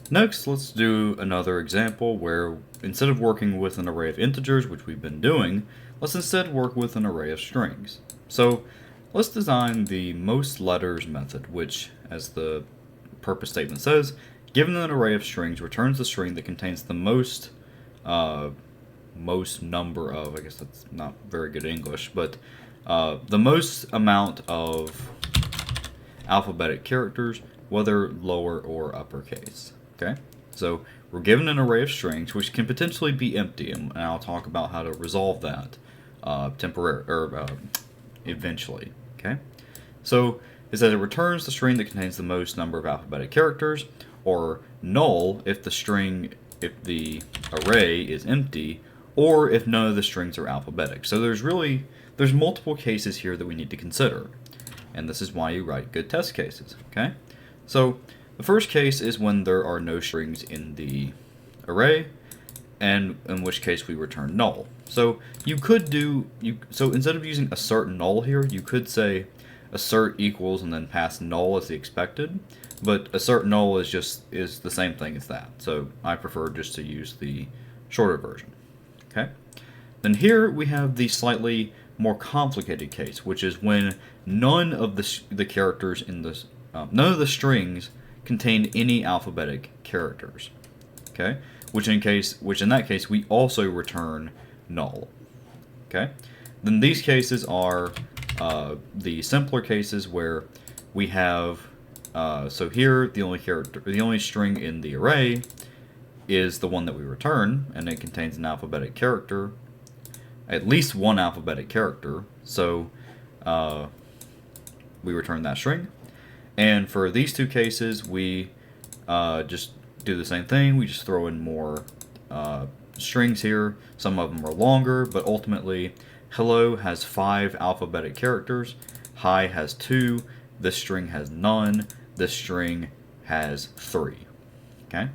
Next, let's do another example where instead of working with an array of integers, which we've been doing, let's instead work with an array of strings. So let's design the most letters method, which, as the purpose statement says, given an array of strings, returns the string that contains the most number of, I guess that's not very good English, but the most amount of alphabetic characters, whether lower or uppercase. Okay, so we're given an array of strings which can potentially be empty, and I'll talk about how to resolve that eventually. Okay, so it says it returns the string that contains the most number of alphabetic characters, or null if the array is empty, or if none of the strings are alphabetic. So there's multiple cases here that we need to consider, and this is why you write good test cases. Okay, so the first case is when there are no strings in the array, and in which case we return null. So so instead of using assert null here, you could say assert equals and then pass null as the expected, but assert null is the same thing as that. So I prefer just to use the shorter version. Okay. Then here we have the slightly more complicated case, which is when none of the characters in this none of the strings contain any alphabetic characters. Okay, which in that case we also return null. Okay, then these cases are the simpler cases where we have so here the only string in the array is the one that we return, and it contains an alphabetic character, at least one alphabetic character. So we return that string. And for these two cases, we just do the same thing. We just throw in more strings here. Some of them are longer, but ultimately, hello has 5 alphabetic characters. Hi has 2. This string has none. This string has 3. Okay?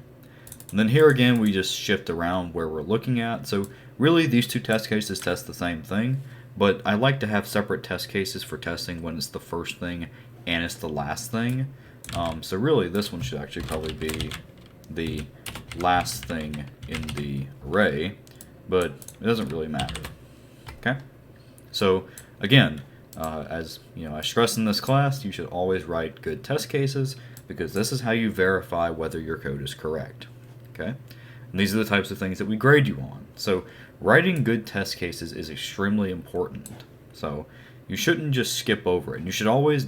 And then here again, we just shift around where we're looking at. So really, these two test cases test the same thing, but I like to have separate test cases for testing when it's the first thing and it's the last thing. So really, this one should actually probably be the last thing in the array, but it doesn't really matter. Okay? So again, as you know, I stress in this class, you should always write good test cases because this is how you verify whether your code is correct. Okay? And these are the types of things that we grade you on. So writing good test cases is extremely important. So you shouldn't just skip over it. You should always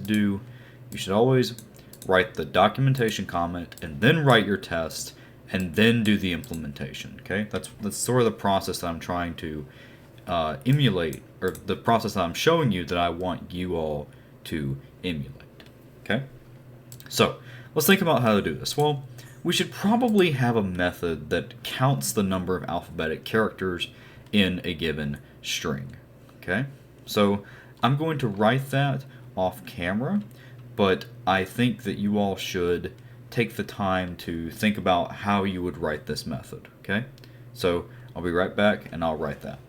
write the documentation comment and then write your test and then do the implementation. Okay? That's sort of the process that I'm trying to emulate, or the process that I'm showing you that I want you all to emulate. Okay? So let's think about how to do this. Well, we should probably have a method that counts the number of alphabetic characters in a given string. Okay? So I'm going to write that off camera, but I think that you all should take the time to think about how you would write this method. Okay? So I'll be right back and I'll write that.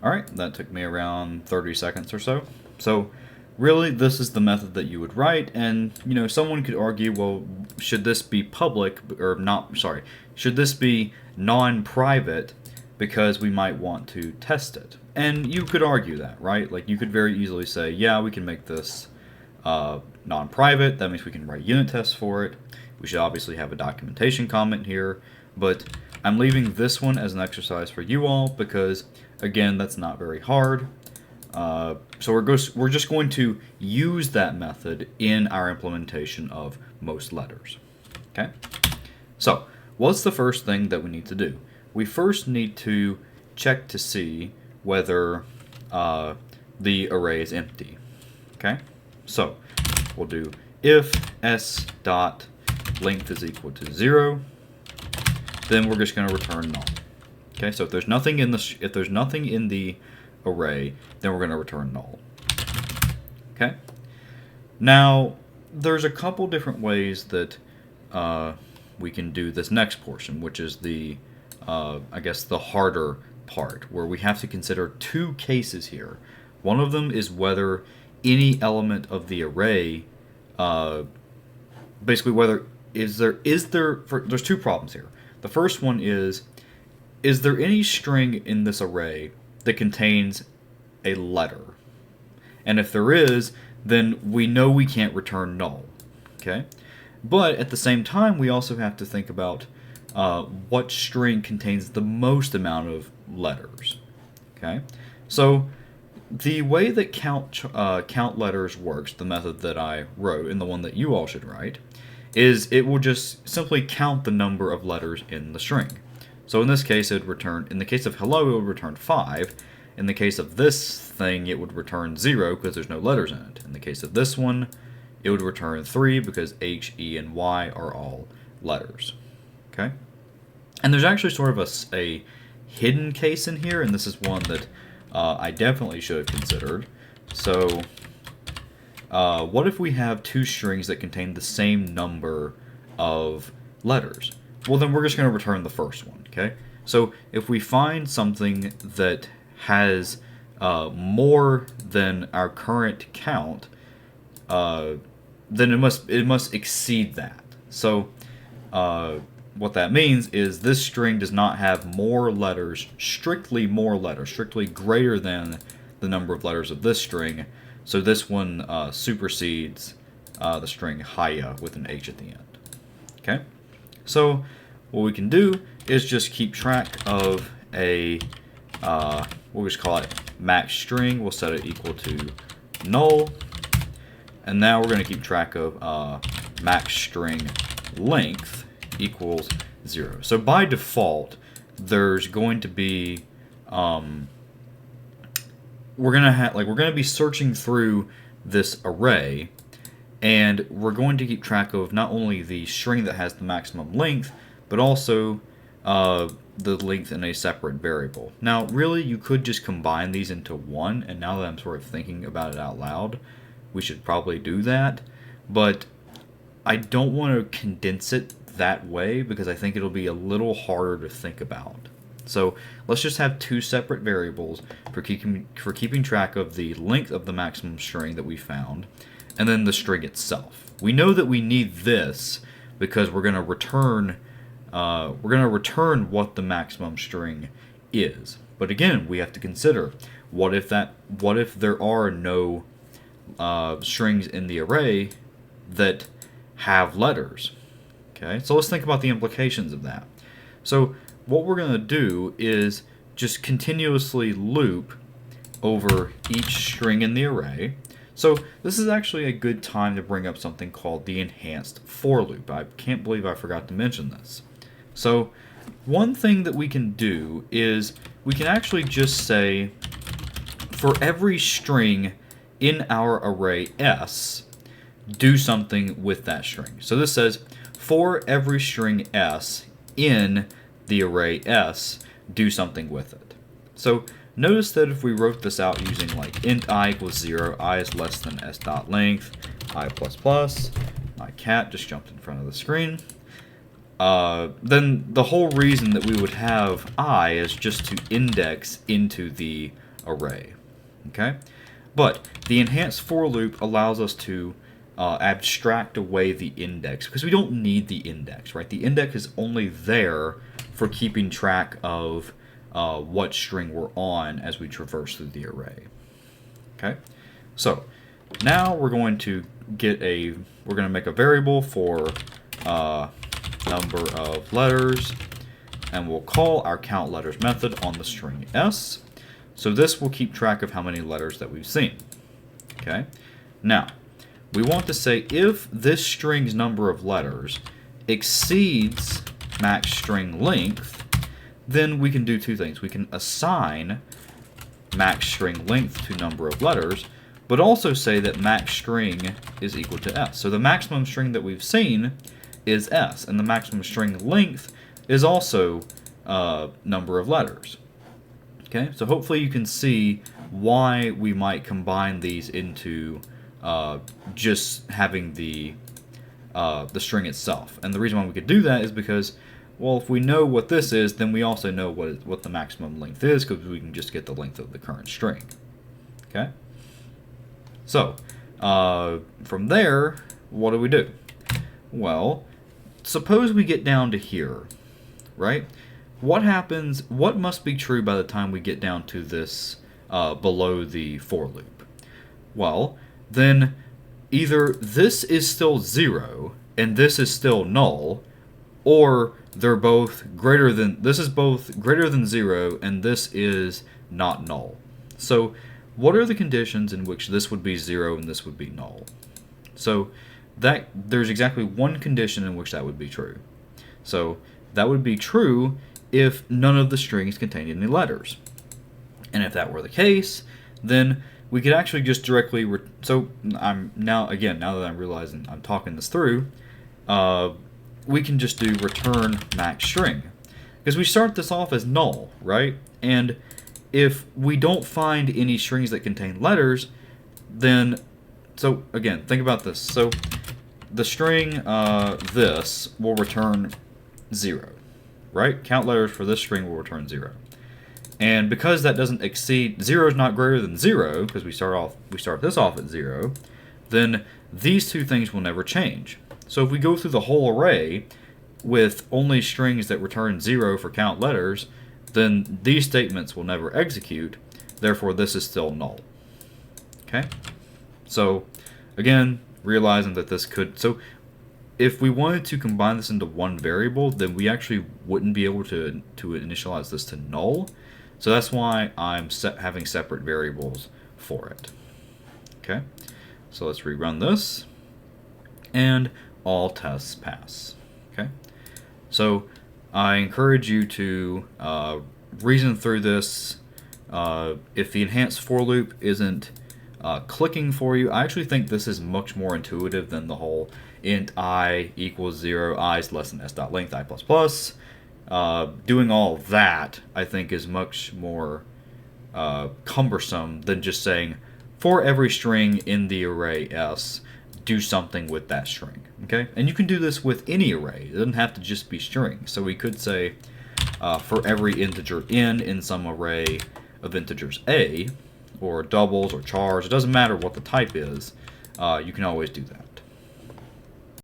Alright, that took me around 30 seconds or so. So really, this is the method that you would write, and you know, someone could argue, well, should this be public or not? Sorry, should this be non-private because we might want to test it? And you could argue that, right? Like you could very easily say, yeah, we can make this non-private. That means we can write unit tests for it. We should obviously have a documentation comment here, but I'm leaving this one as an exercise for you all because, again, that's not very hard. So we're just going to use that method in our implementation of most letters. Okay? So, what's the first thing that we need to do? We first need to check to see whether the array is empty. Okay? So, we'll do if s dot length is equal to 0, then we're just going to return null. Okay? So if there's nothing in the array, then we're going to return null. Okay? Now, there's a couple different ways that we can do this next portion, which is the, I guess, the harder part, where we have to consider two cases here. One of them is whether any element of the array, basically whether there's two problems here. The first one is there any string in this array that contains a letter? And if there is, then we know we can't return null. Okay? But at the same time, we also have to think about what string contains the most amount of letters. Okay? So the way that count letters works, the method that I wrote and the one that you all should write, is it will just simply count the number of letters in the string. So in this case, it would return, in the case of hello, it would return 5. In the case of this thing, it would return 0 because there's no letters in it. In the case of this one, it would return 3 because H, E, and Y are all letters. Okay? And there's actually sort of a hidden case in here, and this is one that I definitely should have considered. So, what if we have two strings that contain the same number of letters? Well, then we're just going to return the first one, okay? So, if we find something that has more than our current count, then it must exceed that. So, what that means is this string does not have more letters, strictly greater than the number of letters of this string. So this one supersedes the string Haya with an H at the end. Okay? So what we can do is just keep track of a, we'll just call it max string. We'll set it equal to null. And now we're going to keep track of max string length equals 0. So by default, there's going to be we're gonna be searching through this array, and we're going to keep track of not only the string that has the maximum length, but also the length in a separate variable. Now, really, you could just combine these into one, and now that I'm sort of thinking about it out loud, we should probably do that, but I don't want to condense it that way because I think it'll be a little harder to think about. So let's just have two separate variables for keeping track of the length of the maximum string that we found, and then the string itself. We know that we need this because we're going to return what the maximum string is. But again, we have to consider what if there are no strings in the array that have letters. Okay, so let's think about the implications of that. So what we're going to do is just continuously loop over each string in the array. So this is actually a good time to bring up something called the enhanced for loop. I can't believe I forgot to mention this. So one thing that we can do is we can actually just say for every string in our array S, do something with that string. So this says for every string S in the array S, do something with it. So notice that if we wrote this out using like int I equals 0, I is less than s dot length, I plus plus, my cat just jumped in front of the screen, then the whole reason that we would have I is just to index into the array. Okay? But the enhanced for loop allows us to abstract away the index because we don't need the index, right? The index is only there for keeping track of what string we're on as we traverse through the array. Okay, so now we're going to make a variable for number of letters, and we'll call our count letters method on the string S. So this will keep track of how many letters that we've seen. Okay, now we want to say if this string's number of letters exceeds max string length, then we can do two things. We can assign max string length to number of letters, but also say that max string is equal to S. So the maximum string that we've seen is S, and the maximum string length is also number of letters. Okay, so hopefully you can see why we might combine these into just having the string itself. And the reason why we could do that is because, well, if we know what this is, then we also know what the maximum length is because we can just get the length of the current string. Okay? So, from there, what do we do? Well, suppose we get down to here, right? What happens, what must be true by the time we get down to this below the for loop? Well, then either this is still 0 and this is still null, or they're both greater than, this is both greater than 0 and this is not null. So what are the conditions in which this would be 0 and this would be null? So that there's exactly one condition in which that would be true. So that would be true if none of the strings contain any letters. And if that were the case, then we could actually just directly so I'm now that I'm realizing I'm talking this through, we can just do return max string, because we start this off as null, right? And if we don't find any strings that contain letters, then, so again, think about this. So the string this will return 0, right? Count letters for this string will return 0. And because that doesn't exceed, 0 is not greater than 0, because we start this off at 0, then these two things will never change. So if we go through the whole array with only strings that return 0 for count letters, then these statements will never execute, therefore this is still null. Okay? So again, realizing that this could, so if we wanted to combine this into one variable, then we actually wouldn't be able to initialize this to null. So that's why I'm having separate variables for it. Okay, so let's rerun this, and all tests pass. Okay, so I encourage you to reason through this. If the enhanced for loop isn't clicking for you, I actually think this is much more intuitive than the whole int I equals 0, I is less than s.length, I plus plus. Doing all that, I think, is much more cumbersome than just saying, for every string in the array S, do something with that string. Okay, and you can do this with any array. It doesn't have to just be strings. So we could say, for every integer n in some array of integers A, or doubles or chars, it doesn't matter what the type is, you can always do that.